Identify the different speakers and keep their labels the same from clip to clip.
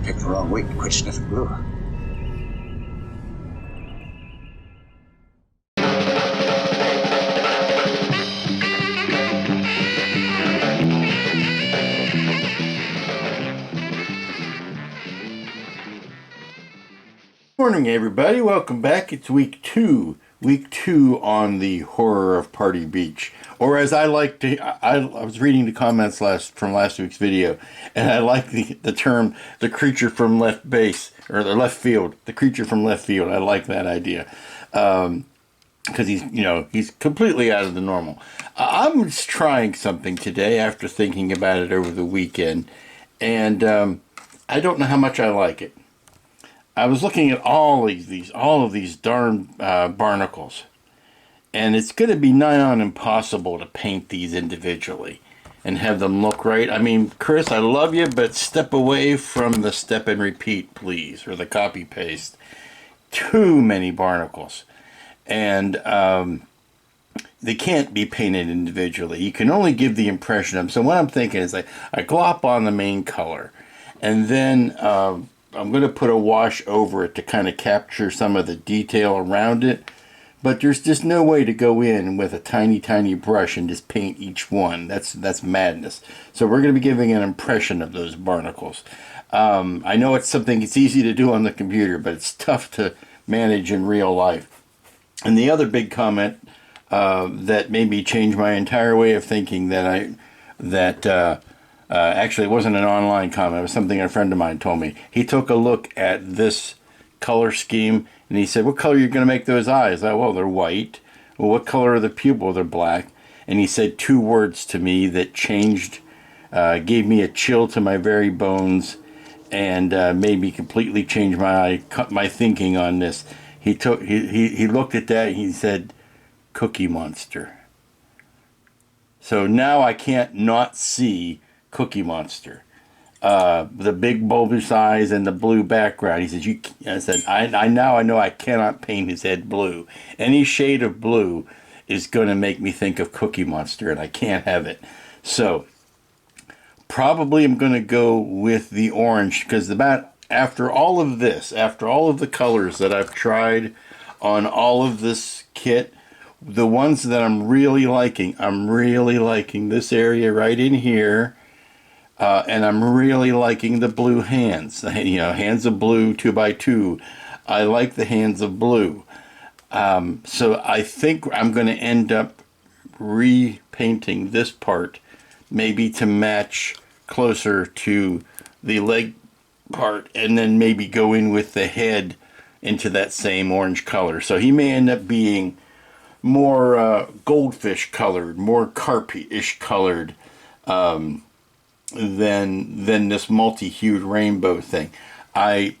Speaker 1: Picked the wrong week to quit sniffing glue.
Speaker 2: Morning, everybody. Welcome back. It's week two on the horror of Party Beach, or as I like to. I was reading the comments from last week's video, and I like the term "the creature from left base" or the left field. The creature from left field. I like that idea because he's completely out of the normal. I'm just trying something today after thinking about it over the weekend, and I don't know how much I like it. I was looking at all of these darn barnacles, and it's going to be nigh on impossible to paint these individually and have them look right. I mean, Chris, I love you, but step away from the step and repeat, please, or the copy paste. Too many barnacles, and they can't be painted individually. You can only give the impression of them. So what I'm thinking is I glop on the main color, and then I'm going to put a wash over it to kind of capture some of the detail around it. But there's just no way to go in with a tiny, tiny brush and just paint each one. That's madness. So we're going to be giving an impression of those barnacles. I know it's easy to do on the computer, but it's tough to manage in real life. And the other big comment that made me change my entire way of thinking actually, it wasn't an online comment. It was something a friend of mine told me. He took a look at this color scheme, and he said, what color are you going to make those eyes? Well, they're white. Well, what color are the pupil? They're black. And he said two words to me that gave me a chill to my very bones, and made me completely change my thinking on this. He looked at that, and he said, Cookie Monster. So now I can't not see Cookie Monster, the big bulbous eyes and the blue background. He says, I know I cannot paint his head blue. Any shade of blue is going to make me think of Cookie Monster, and I can't have it. So probably I'm going to go with the orange, because after all of the colors that I've tried on all of this kit, the ones that I'm really liking this area right in here. And I'm really liking the blue hands, hands of blue 2x2. I like the hands of blue. So I think I'm going to end up repainting this part, maybe to match closer to the leg part, and then maybe go in with the head into that same orange color. So he may end up being more goldfish colored, more carpet-ish colored, than this multi-hued rainbow thing. I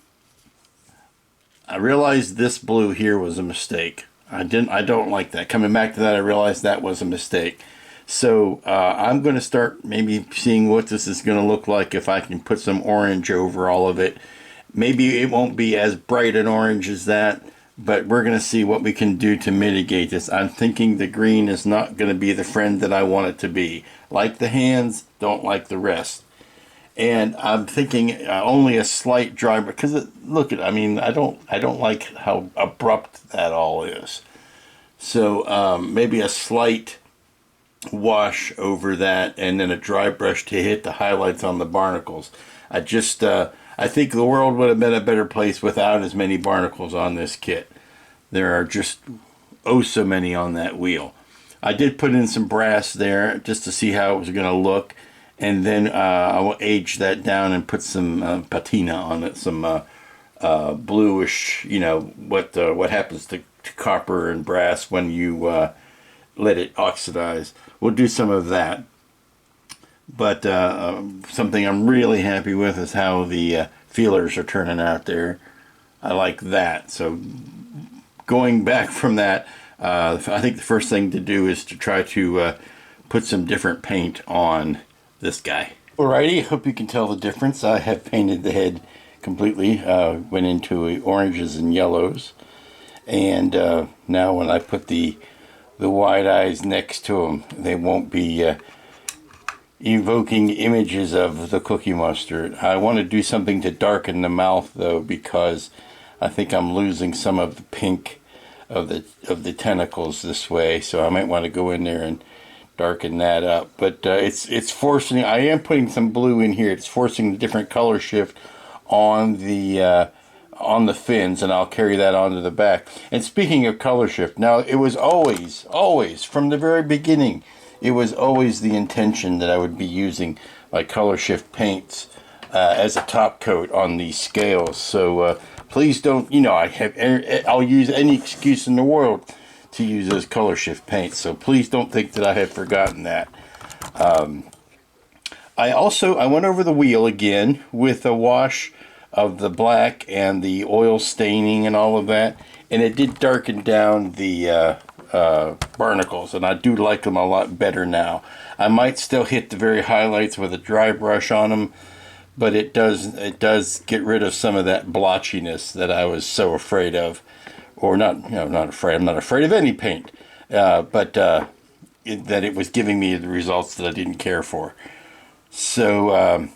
Speaker 2: realized this blue here was a mistake. I don't like that. Coming back to that, I realized that was a mistake. So I'm going to start maybe seeing what this is going to look like if I can put some orange over all of it. Maybe it won't be as bright an orange as that, but we're going to see what we can do to mitigate this. I'm thinking the green is not going to be the friend that I want it to be. Like the hands, don't like the rest. And I'm thinking only a slight dry, because I don't like how abrupt that all is. So maybe a slight wash over that, and then a dry brush to hit the highlights on the barnacles. I think the world would have been a better place without as many barnacles on this kit. There are just so many on that wheel. I did put in some brass there just to see how it was going to look, and then I will age that down and put some patina on it, some bluish, what happens to copper and brass when you let it oxidize. We'll do some of that. But something I'm really happy with is how the feelers are turning out there. I like that. So going back from that, I think the first thing to do is to try to put some different paint on this guy. Alrighty, hope you can tell the difference. I have painted the head completely, went into oranges and yellows. And now when I put the wide eyes next to them, they won't be evoking images of the Cookie Monster. I want to do something to darken the mouth though, because I think I'm losing some of the pink of the tentacles this way, so I might want to go in there and darken that up. But it's forcing. I am putting some blue in here. It's forcing the different color shift on the fins, and I'll carry that onto the back. And speaking of color shift, now it was always from the very beginning, it was always the intention that I would be using my color shift paints as a top coat on these scales. So please don't, I'll use any excuse in the world to use those color shift paints. So please don't think that I have forgotten that. I went over the wheel again with a wash of the black and the oil staining and all of that, and it did darken down the barnacles, and I do like them a lot better now. I might still hit the very highlights with a dry brush on them, but it does get rid of some of that blotchiness that I was so afraid of. Or not afraid. I'm not afraid of any paint, but that it was giving me the results that I didn't care for. So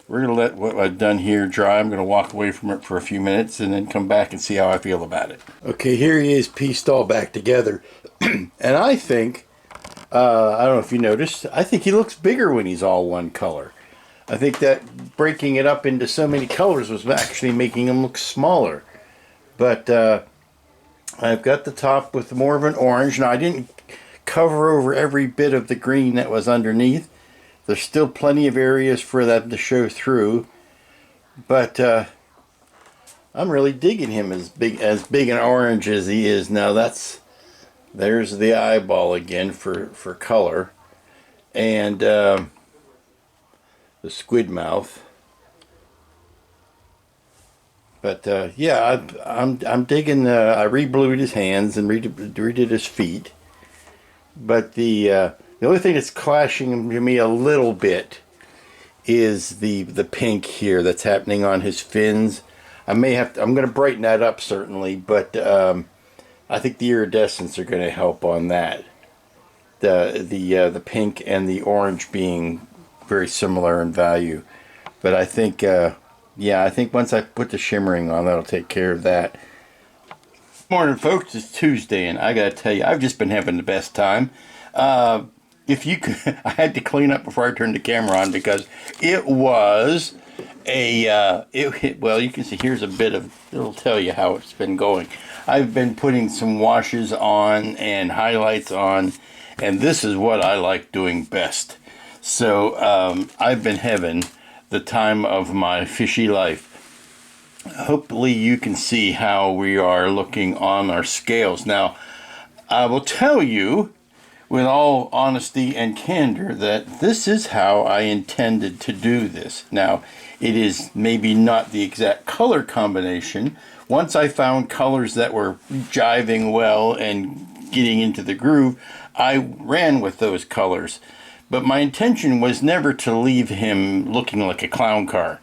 Speaker 2: we're going to let what I've done here dry. I'm going to walk away from it for a few minutes and then come back and see how I feel about it. Okay, here he is pieced all back together. And I think, I don't know if you noticed, I think he looks bigger when he's all one color. I think that breaking it up into so many colors was actually making him look smaller. But I've got the top with more of an orange. Now, I didn't cover over every bit of the green that was underneath. There's still plenty of areas for that to show through. But I'm really digging him as big an orange as he is. Now, there's the eyeball again for color. And the squid mouth. But yeah, I'm digging. I re-blued his hands and redid his feet. But the only thing that's clashing to me a little bit is the pink here that's happening on his fins. I'm going to brighten that up certainly, but I think the iridescents are going to help on that. The pink and the orange being very similar in value, but I think. Yeah, I think once I put the shimmering on, that'll take care of that. Morning, folks. It's Tuesday, and I gotta tell you, I've just been having the best time. If you could, I had to clean up before I turned the camera on because it was well, you can see here's a bit of, it'll tell you how it's been going. I've been putting some washes on and highlights on, and this is what I like doing best. So I've been having the time of my fishy life. Hopefully you can see how we are looking on our scales. Now, I will tell you with all honesty and candor that this is how I intended to do this. Now, it is maybe not the exact color combination. Once I found colors that were jiving well and getting into the groove, I ran with those colors. But my intention was never to leave him looking like a clown car.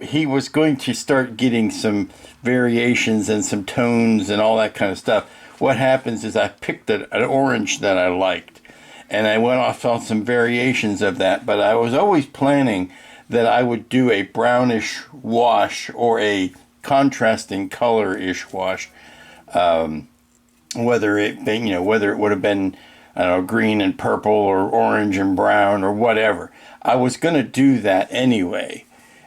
Speaker 2: He was going to start getting some variations and some tones and all that kind of stuff. What happens is I picked an orange that I liked, and I went off on some variations of that, but I was always planning that I would do a brownish wash or a contrasting color-ish wash, whether it would have been, I don't know, green and purple or orange and brown or whatever. I was going to do that anyway.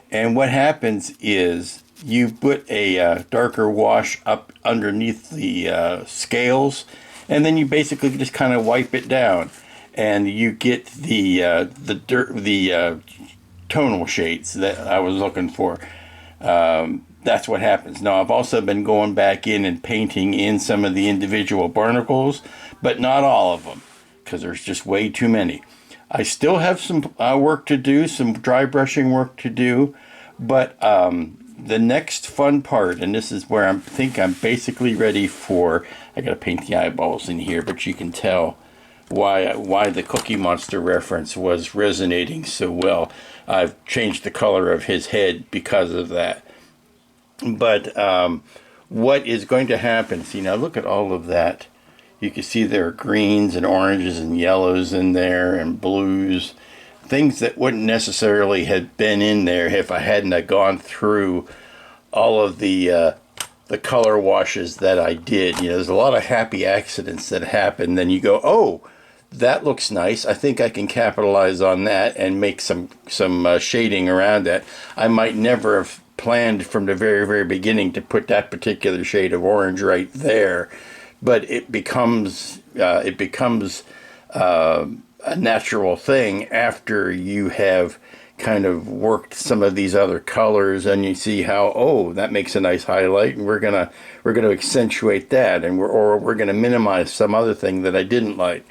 Speaker 2: And what happens is you put a darker wash up underneath the scales, and then you basically just kind of wipe it down, and you get the tonal shades that I was looking for. That's what happens. Now, I've also been going back in and painting in some of the individual barnacles, but not all of them, because there's just way too many. I still have some work to do, some dry brushing work to do, but the next fun part, and this is where I think I'm basically ready for, I gotta paint the eyeballs in here, but you can tell why the Cookie Monster reference was resonating so well. I've changed the color of his head because of that. But what is going to happen, see now look at all of that. You can see there are greens and oranges and yellows in there and blues. Things that wouldn't necessarily have been in there if I hadn't gone through all of the color washes that I did. You know, there's a lot of happy accidents that happen. Then you go, oh, that looks nice. I think I can capitalize on that and make some shading around that. I might never have planned from the very, very beginning to put that particular shade of orange right there, but it becomes a natural thing after you have kind of worked some of these other colors, and you see how, oh, that makes a nice highlight, and we're gonna accentuate that, and we're gonna minimize some other thing that I didn't like.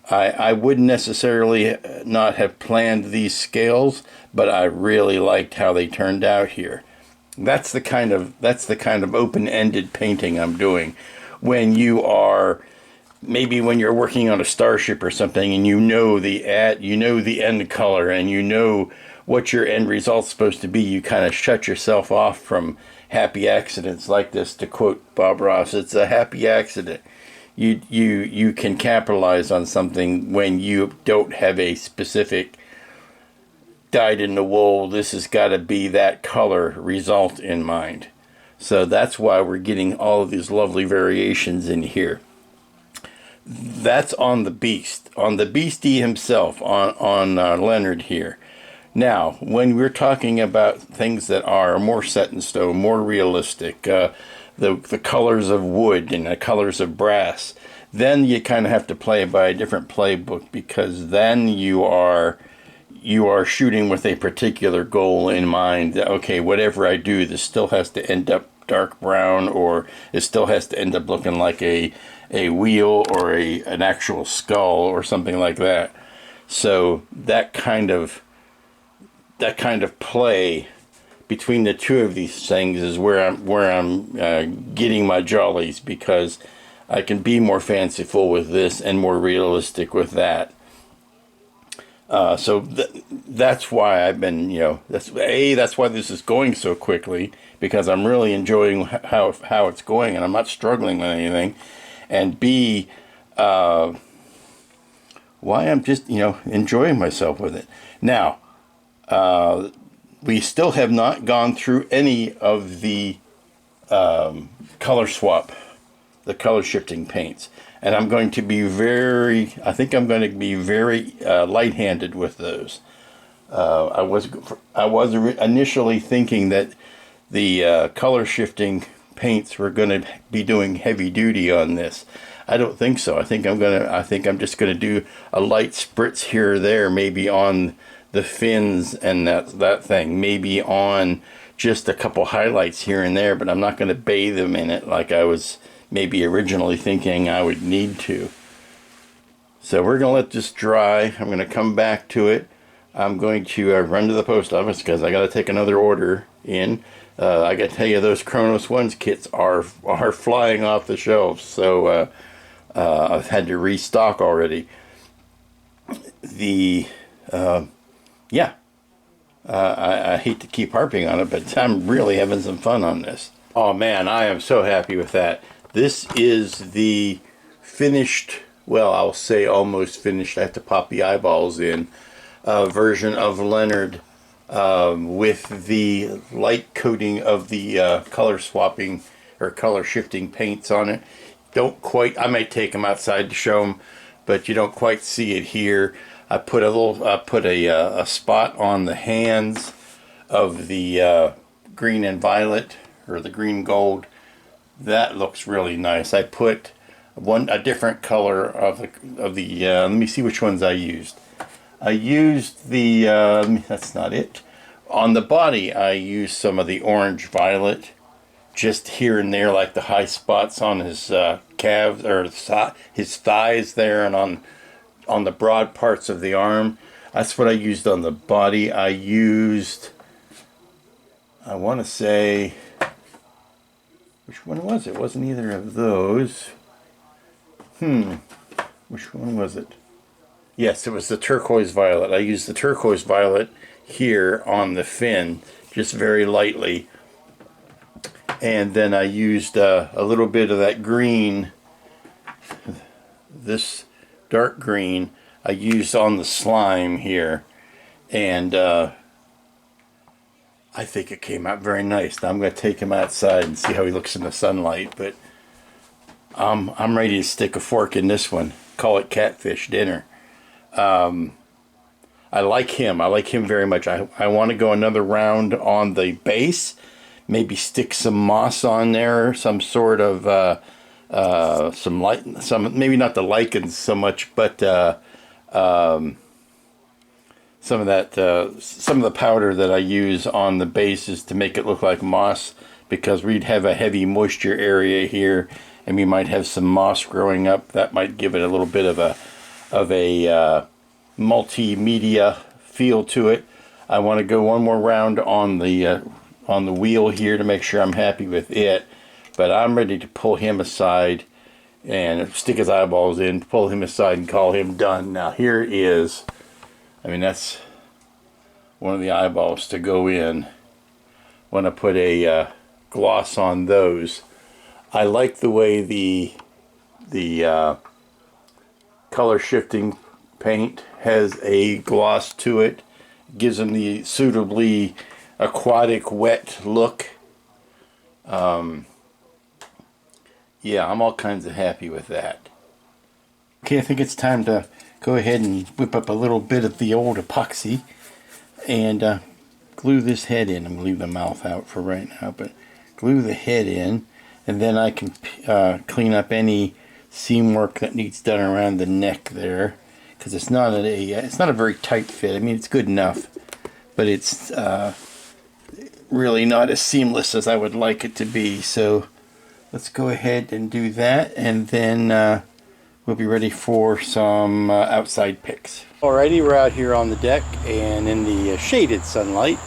Speaker 2: I wouldn't necessarily not have planned these scales, but I really liked how they turned out here. That's the kind of open-ended painting I'm doing. When you are, maybe when you're working on a starship or something, and you know the end color, and you know what your end result's supposed to be, you kind of shut yourself off from happy accidents like this. To quote Bob Ross, it's a happy accident. You can capitalize on something when you don't have a specific dyed in the wool, this has got to be that color result in mind. So that's why we're getting all of these lovely variations in here. That's on the beast, on the beastie himself, on Leonard here. Now, when we're talking about things that are more set in stone, more realistic, the colors of wood and the colors of brass, then you kind of have to play by a different playbook, because then you are shooting with a particular goal in mind. Okay, whatever I do, this still has to end up dark brown, or it still has to end up looking like a wheel or an actual skull or something like that. So that kind of play between the two of these things is where I'm getting my jollies, because I can be more fanciful with this and more realistic with that. So that's why I've been, that's why this is going so quickly, because I'm really enjoying how it's going, and I'm not struggling with anything. And B, why I'm just, enjoying myself with it. Now, we still have not gone through any of the color swap, the color shifting paints. And I'm going to be very light-handed with those. I was initially thinking that the color shifting paints were going to be doing heavy duty on this. I don't think so. I think I'm just going to do a light spritz here or there, maybe on the fins and that thing, maybe on just a couple highlights here and there, but I'm not going to bathe them in it like I was maybe originally thinking I would need to. So we're going to let this dry. I'm going to come back to it. I'm going to run to the post office because I got to take another order in. I got to tell you, those Kronos Ones kits are flying off the shelves. So I've had to restock already. I hate to keep harping on it, but I'm really having some fun on this. Oh man, I am so happy with that. This is the finished, well, I'll say almost finished, I have to pop the eyeballs in, version of Leonard with the light coating of the color swapping or color shifting paints on it. Don't quite, I might take them outside to show them, but you don't quite see it here. I put a spot on the hands of the green and violet, or the green gold. That looks really nice. I put a different color of the let me see which ones I used. I used the that's not it. On the body I used some of the orange violet, just here and there, like the high spots on his calves or his thighs there, and on the broad parts of the arm. That's what I used on the body. I used, I want to say, which one was it? It wasn't either of those. Which one was it? Yes, it was the turquoise violet. I used the turquoise violet here on the fin, just very lightly. And then I used a little bit of that green, this dark green I used on the slime here, and I think it came out very nice. Now I'm going to take him outside and see how he looks in the sunlight, but I'm ready to stick a fork in this one. Call it catfish dinner. I like him. I like him very much. I want to go another round on the base. Maybe stick some moss on there, some sort of maybe not the lichens so much, but some of the powder that I use on the bases to make it look like moss, because we'd have a heavy moisture area here, and we might have some moss growing up. That might give it a little bit of a multimedia feel to it. I want to go one more round on the wheel here to make sure I'm happy with it, but I'm ready to pull him aside and stick his eyeballs in, pull him aside and call him done. Now here is, I mean, that's one of the eyeballs to go in. Want to put a gloss on those. I like the way the color shifting paint has a gloss to it. Gives them the suitably aquatic wet look. Yeah, I'm all kinds of happy with that. Okay, I think it's time to go ahead and whip up a little bit of the old epoxy and glue this head in. I'm going to leave the mouth out for right now, but glue the head in, and then I can clean up any seam work that needs done around the neck there, because it's not a very tight fit. I mean, it's good enough, but it's really not as seamless as I would like it to be. So let's go ahead and do that, and then we'll be ready for some outside picks. Alrighty, we're out here on the deck and in the shaded sunlight.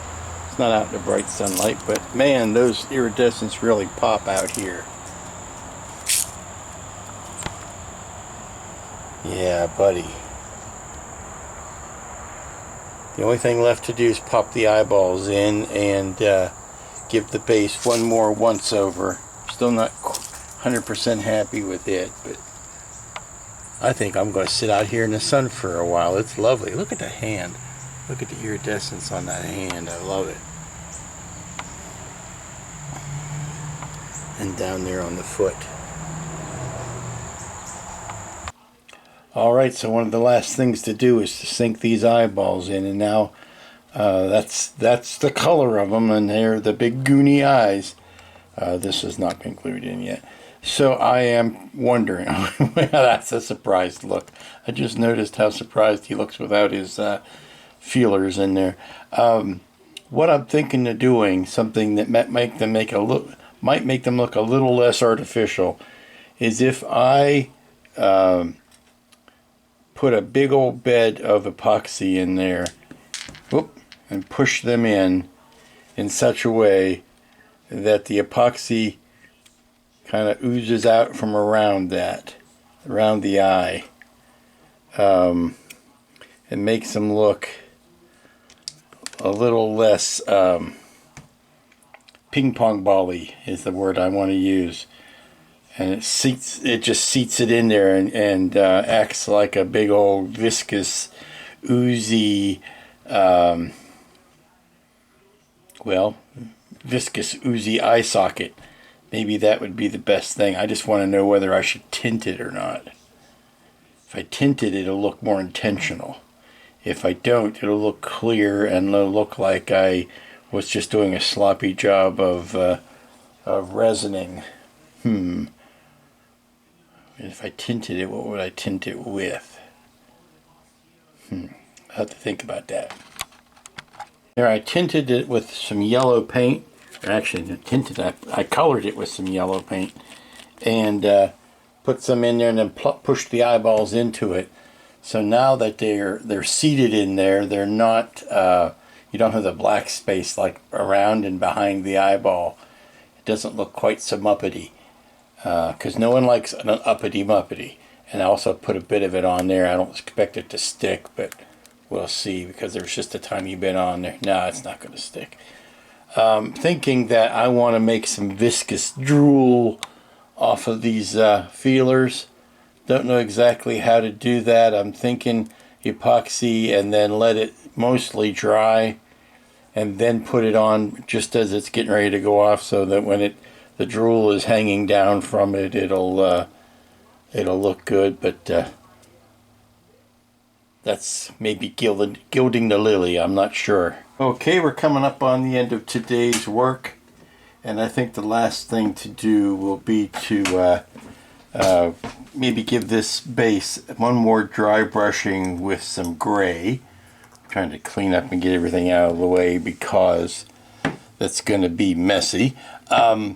Speaker 2: It's not out in the bright sunlight, but man, those iridescents really pop out here. Yeah, buddy. The only thing left to do is pop the eyeballs in and give the base one more once over. Still not 100% happy with it, but I think I'm going to sit out here in the sun for a while. It's lovely. Look at the hand. Look at the iridescence on that hand. I love it. And down there on the foot. Alright, so one of the last things to do is to sink these eyeballs in, and now that's the color of them, and they're the big goony eyes. This has not been glued in yet. So I am wondering, that's a surprised look. I just noticed how surprised he looks without his feelers in there. What I'm thinking of doing, something that might make them look a little less artificial, is if I put a big old bed of epoxy in there, and push them in such a way that the epoxy kind of oozes out from around the eye, and makes them look a little less ping pong ball-y is the word I want to use. And it just seats it in there and acts like a big old viscous, oozy, viscous, oozy eye socket. Maybe that would be the best thing. I just want to know whether I should tint it or not. If I tint it, it'll look more intentional. If I don't, it'll look clear and it'll look like I was just doing a sloppy job of resining. If I tinted it, what would I tint it with? I'll have to think about that. There, I tinted it with some yellow paint. Actually, I colored it with some yellow paint, and put some in there, and then pushed the eyeballs into it. So now that they're seated in there, they're not. You don't have the black space like around and behind the eyeball. It doesn't look quite so muppety, because no one likes an uppity muppety. And I also put a bit of it on there. I don't expect it to stick, but we'll see, because there's just a tiny bit on there. No, it's not going to stick. Thinking that I want to make some viscous drool off of these feelers. Don't know exactly how to do that. I'm thinking epoxy and then let it mostly dry and then put it on just as it's getting ready to go off, so that when the drool is hanging down from it, it'll look good. But that's maybe gilding the lily, I'm not sure. Okay, we're coming up on the end of today's work, and I think the last thing to do will be to maybe give this base one more dry brushing with some gray. I'm trying to clean up and get everything out of the way because that's going to be messy. The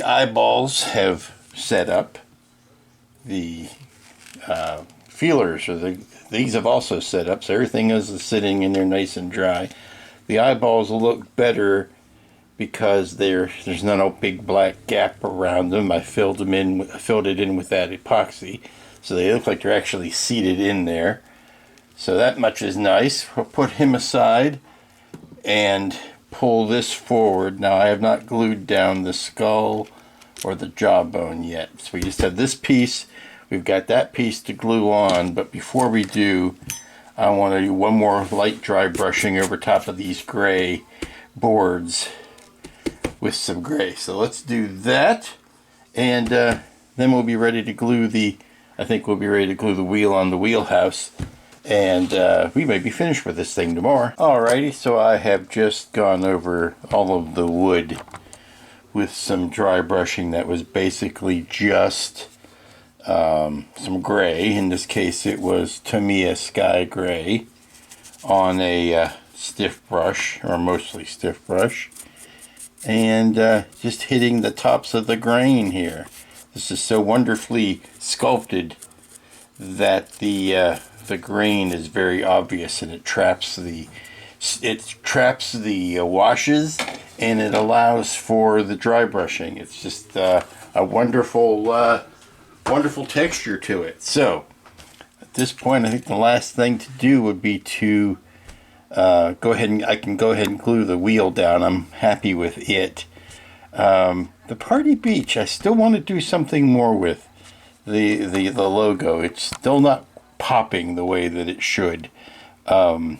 Speaker 2: eyeballs have set up. The feelers, these have also set up, so everything is sitting in there nice and dry. The eyeballs look better because there's not a big black gap around them. I filled it in with that epoxy, so they look like they're actually seated in there. So that much is nice. We'll put him aside and pull this forward. Now I have not glued down the skull or the jawbone yet, so we just have this piece. We've got that piece to glue on, but before we do, I want to do one more light dry brushing over top of these gray boards with some gray. So let's do that, and then we'll be ready to glue I think we'll be ready to glue the wheel on the wheelhouse, and we may be finished with this thing tomorrow. Alrighty, so I have just gone over all of the wood with some dry brushing that was basically just some gray. In this case it was Tamiya Sky Gray on a stiff brush, or mostly stiff brush, and just hitting the tops of the grain here. This is so wonderfully sculpted that the grain is very obvious, and it traps the washes, and it allows for the dry brushing. It's just a wonderful texture to it. So at this point, I think the last thing to do would be to I can go ahead and glue the wheel down. I'm happy with it. The Party Beach, I still want to do something more with the logo. It's still not popping the way that it should. I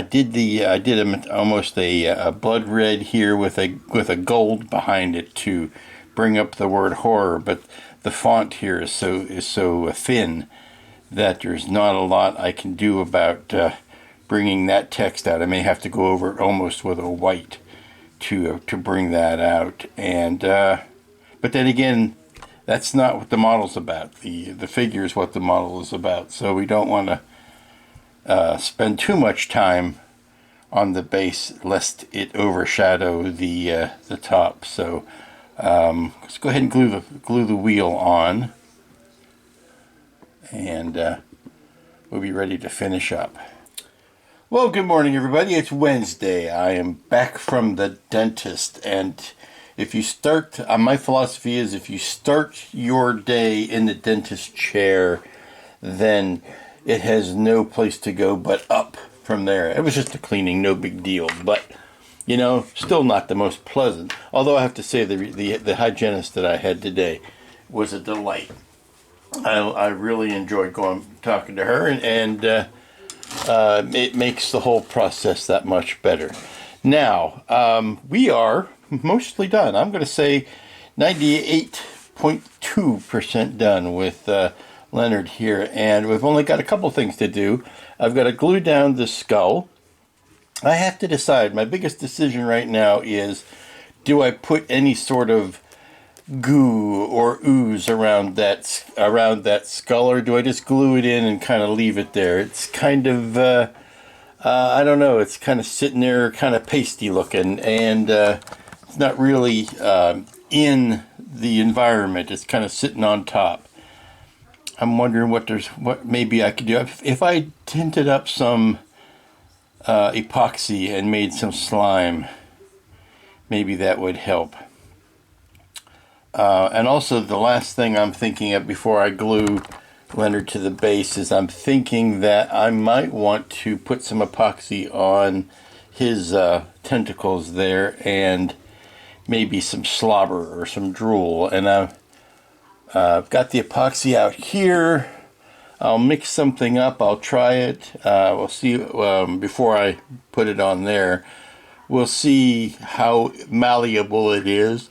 Speaker 2: did almost a blood red here with a gold behind it to bring up the word horror, but the font here is so thin that there's not a lot I can do about bringing that text out. I may have to go over it almost with a white to bring that out, and but then again, that's not what the model's about. The figure is what the model is about, so we don't want to spend too much time on the base lest it overshadow the top. So let's go ahead and glue the wheel on, and we'll be ready to finish up. Well, good morning, everybody. It's Wednesday. I am back from the dentist, and if you start, my philosophy is if you start your day in the dentist chair, then it has no place to go but up from there. It was just a cleaning, no big deal, but you know, still not the most pleasant. Although I have to say the hygienist that I had today was a delight. I really enjoyed talking to her, and it makes the whole process that much better. Now, we are mostly done. I'm going to say 98.2% done with Leonard here, and we've only got a couple things to do. I've got to glue down the skull. I have to decide. My biggest decision right now is, do I put any sort of goo or ooze around that skull, or do I just glue it in and kind of leave it there? It's kind of I don't know, it's kind of sitting there kind of pasty looking, and it's not really in the environment. It's kind of sitting on top. I'm wondering what maybe I could do if I tinted up some epoxy and made some slime. Maybe that would help. And also, the last thing I'm thinking of before I glue Leonard to the base is I'm thinking that I might want to put some epoxy on his tentacles there, and maybe some slobber or some drool. And I've got the epoxy out here. I'll mix something up. I'll try it. We'll see before I put it on there. We'll see how malleable it is.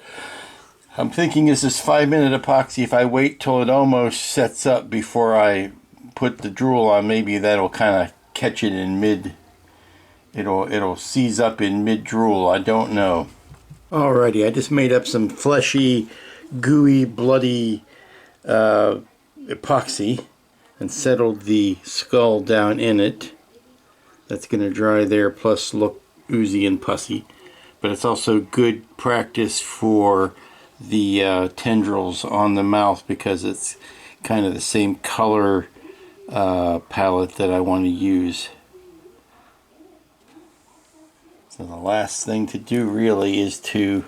Speaker 2: I'm thinking this is 5-minute epoxy. If I wait till it almost sets up before I put the drool on, maybe that'll kind of catch it in mid. It'll seize up in mid drool. I don't know. Alrighty, I just made up some fleshy, gooey, bloody epoxy and settled the skull down in it. That's going to dry there, plus look oozy and pussy. But it's also good practice for the tendrils on the mouth, because it's kind of the same color palette that I want to use. So the last thing to do really is to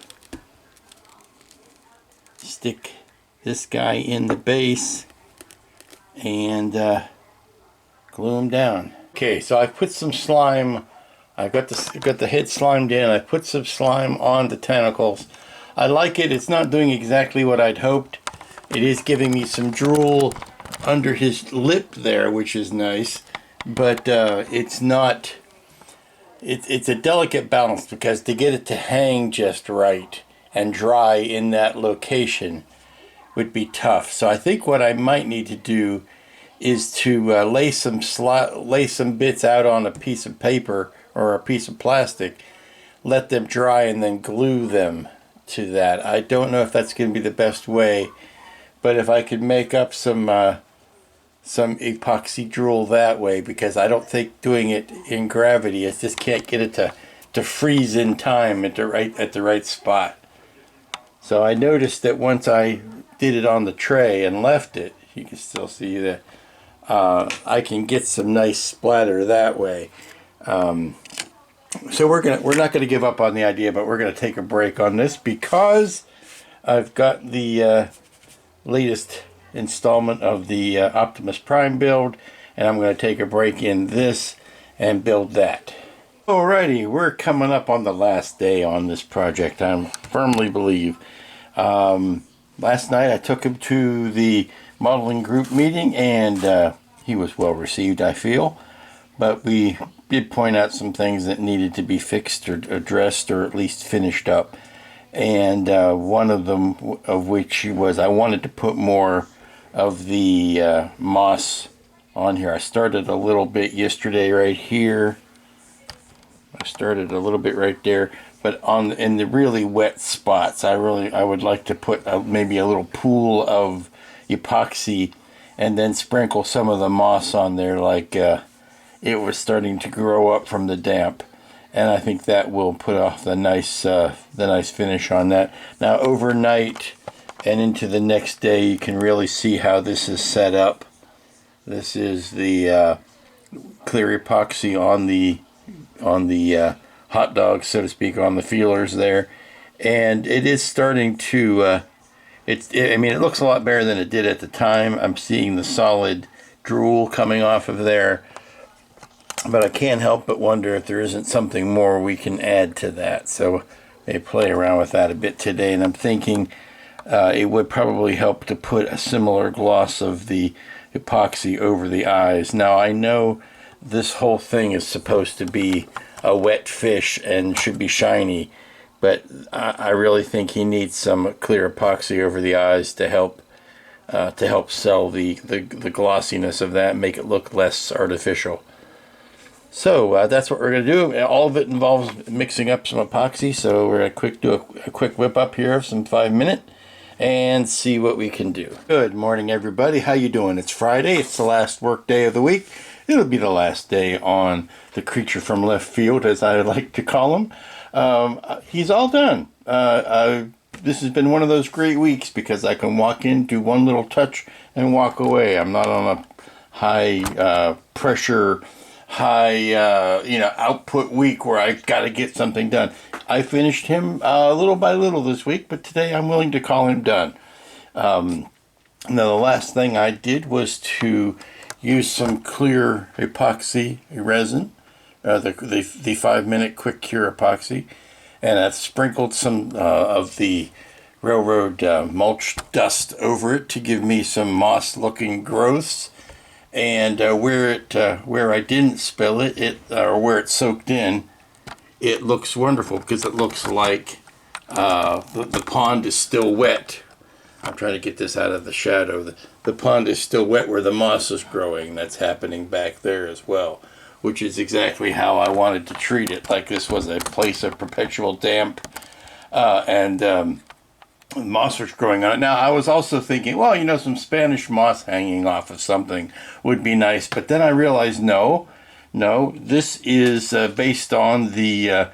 Speaker 2: stick this guy in the base and glue him down. Okay, so I put some slime. I got the head slimed in. I put some slime on the tentacles. I like it. It's not doing exactly what I'd hoped. It is giving me some drool under his lip there, which is nice, but it's not. It's a delicate balance, because to get it to hang just right and dry in that location would be tough. So I think what I might need to do is to lay some bits out on a piece of paper or a piece of plastic, let them dry, and then glue them to that. I don't know if that's going to be the best way, but if I could make up some epoxy drool that way, because I don't think doing it in gravity, I just can't get it to freeze in time at the right spot. So I noticed that once I did it on the tray and left it, you can still see that I can get some nice splatter that way. So we're not gonna give up on the idea, but we're gonna take a break on this, because I've got the latest installment of the Optimus Prime build, and I'm going to take a break in this and build that. Alrighty, we're coming up on the last day on this project, I firmly believe. Last night I took him to the modeling group meeting, and he was well received, I feel, but we did point out some things that needed to be fixed or addressed, or at least finished up. And one of them, of which was, I wanted to put more of the moss on here. I started a little bit yesterday right here. I started a little bit right there, but in the really wet spots, I would like to put maybe a little pool of epoxy, and then sprinkle some of the moss on there, like it was starting to grow up from the damp. And I think that will put off the nice finish on that. Now overnight and into the next day, you can really see how this is set up. This is the clear epoxy on the hot dog, so to speak, on the feelers there, and it is starting to. I mean, it looks a lot better than it did at the time. I'm seeing the solid drool coming off of there, but I can't help but wonder if there isn't something more we can add to that. So I play around with that a bit today, and I'm thinking it would probably help to put a similar gloss of the epoxy over the eyes. Now I know this whole thing is supposed to be a wet fish and should be shiny, but I really think he needs some clear epoxy over the eyes to help sell the glossiness of that, make it look less artificial. So that's what we're going to do. All of it involves mixing up some epoxy, so we're going to do a quick whip up here of some 5-minute and see what we can do. Good morning, everybody. How you doing? It's Friday. It's the last work day of the week. It'll be the last day on the creature from left field, as I like to call him. He's all done. This has been one of those great weeks, because I can walk in, do one little touch, and walk away. I'm not on a high pressure, high output week where I got to get something done. I finished him little by little this week, but today I'm willing to call him done. Now the last thing I did was to use some clear epoxy resin, the 5-minute quick cure epoxy, and I've sprinkled some of the railroad mulch dust over it to give me some moss-looking growths. And where I didn't spill it, or where it soaked in, it looks wonderful because it looks like the pond is still wet. I'm trying to get this out of the shadow. The pond is still wet where the moss is growing. That's happening back there as well, which is exactly how I wanted to treat it, like this was a place of perpetual damp, and moss was growing on it. Now, I was also thinking, well, you know, some Spanish moss hanging off of something would be nice, but then I realized, no, this is based on the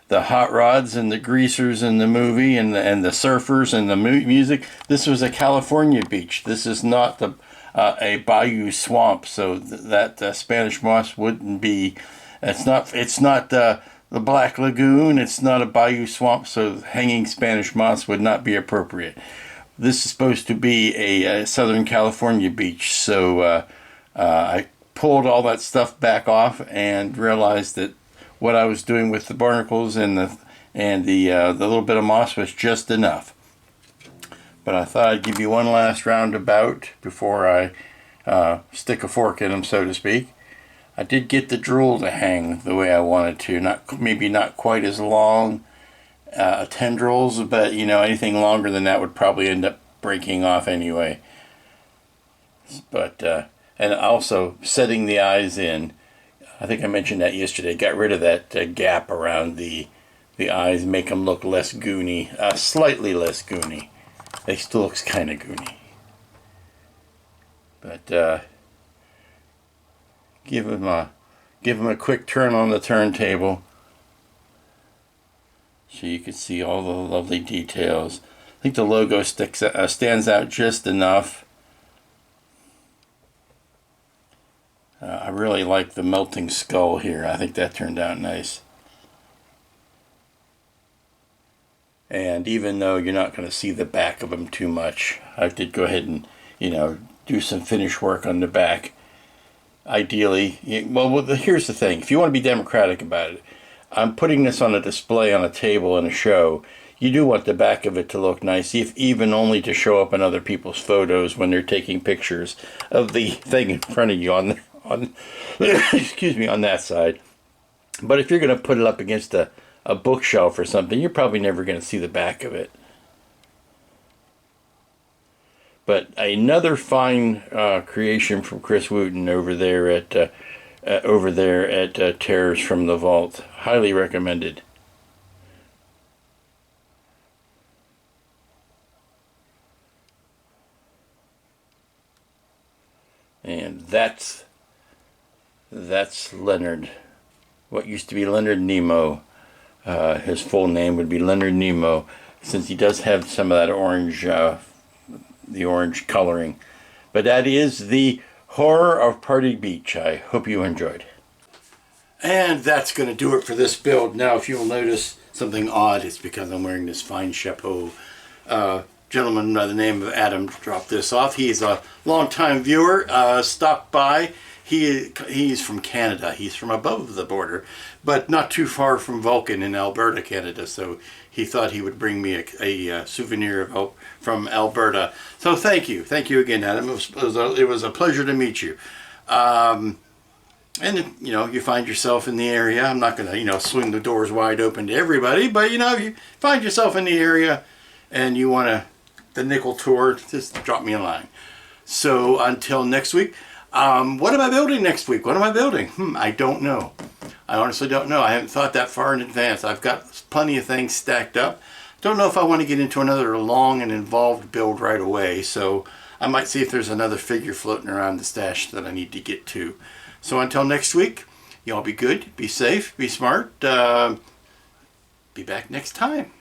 Speaker 2: hot rods and the greasers in the movie, and the surfers and the music. This was a California beach. This is not a bayou swamp, so that Spanish moss wouldn't be. It's not the Black Lagoon. It's not a bayou swamp, so hanging Spanish moss would not be appropriate. This is supposed to be a Southern California beach, so I pulled all that stuff back off and realized that what I was doing with the barnacles and the little bit of moss was just enough. But I thought I'd give you one last roundabout before I stick a fork in them, so to speak. I did get the drool to hang the way I wanted to. Maybe not quite as long tendrils, but you know, anything longer than that would probably end up breaking off anyway. But and also setting the eyes in. I think I mentioned that yesterday. Got rid of that gap around the eyes, make them look less goony, slightly less goony. They still looks kind of goony, but give them a quick turn on the turntable, so you can see all the lovely details. I think the logo stands out just enough. I really like the melting skull here. I think that turned out nice. And even though you're not going to see the back of them too much, I did go ahead and, you know, do some finish work on the back. Ideally, well, here's the thing. If you want to be democratic about it, I'm putting this on a display on a table in a show. You do want the back of it to look nice, if even only to show up in other people's photos when they're taking pictures of the thing in front of you on excuse me, on that side. But if you're going to put it up against a bookshelf or something, you're probably never going to see the back of it. But another fine creation from Chris Wooten over there at Terrors from the Vault. Highly recommended. And that's Leonard. What used to be Leonard Nemo. His full name would be Leonard Nemo, since he does have some of that orange, the orange coloring. But that is the Horror of Party Beach. I hope you enjoyed. And that's going to do it for this build. Now, if you'll notice something odd, it's because I'm wearing this fine chapeau. Gentleman by the name of Adam dropped this off. He's a longtime viewer, stopped by. He's from Canada. He's from above the border, but not too far from Vulcan in Alberta, Canada. So he thought he would bring me a souvenir from Alberta. So thank you again, Adam. It was a pleasure to meet you. And you know, you find yourself in the area. I'm not going to swing the doors wide open to everybody, but if you find yourself in the area and you want the nickel tour, just drop me a line. So until next week. What am I building next week? What am I building? I don't know. I honestly don't know. I haven't thought that far in advance. I've got plenty of things stacked up. Don't know if I want to get into another long and involved build right away, so I might see if there's another figure floating around the stash that I need to get to. So until next week, y'all be good, be safe, be smart, be back next time.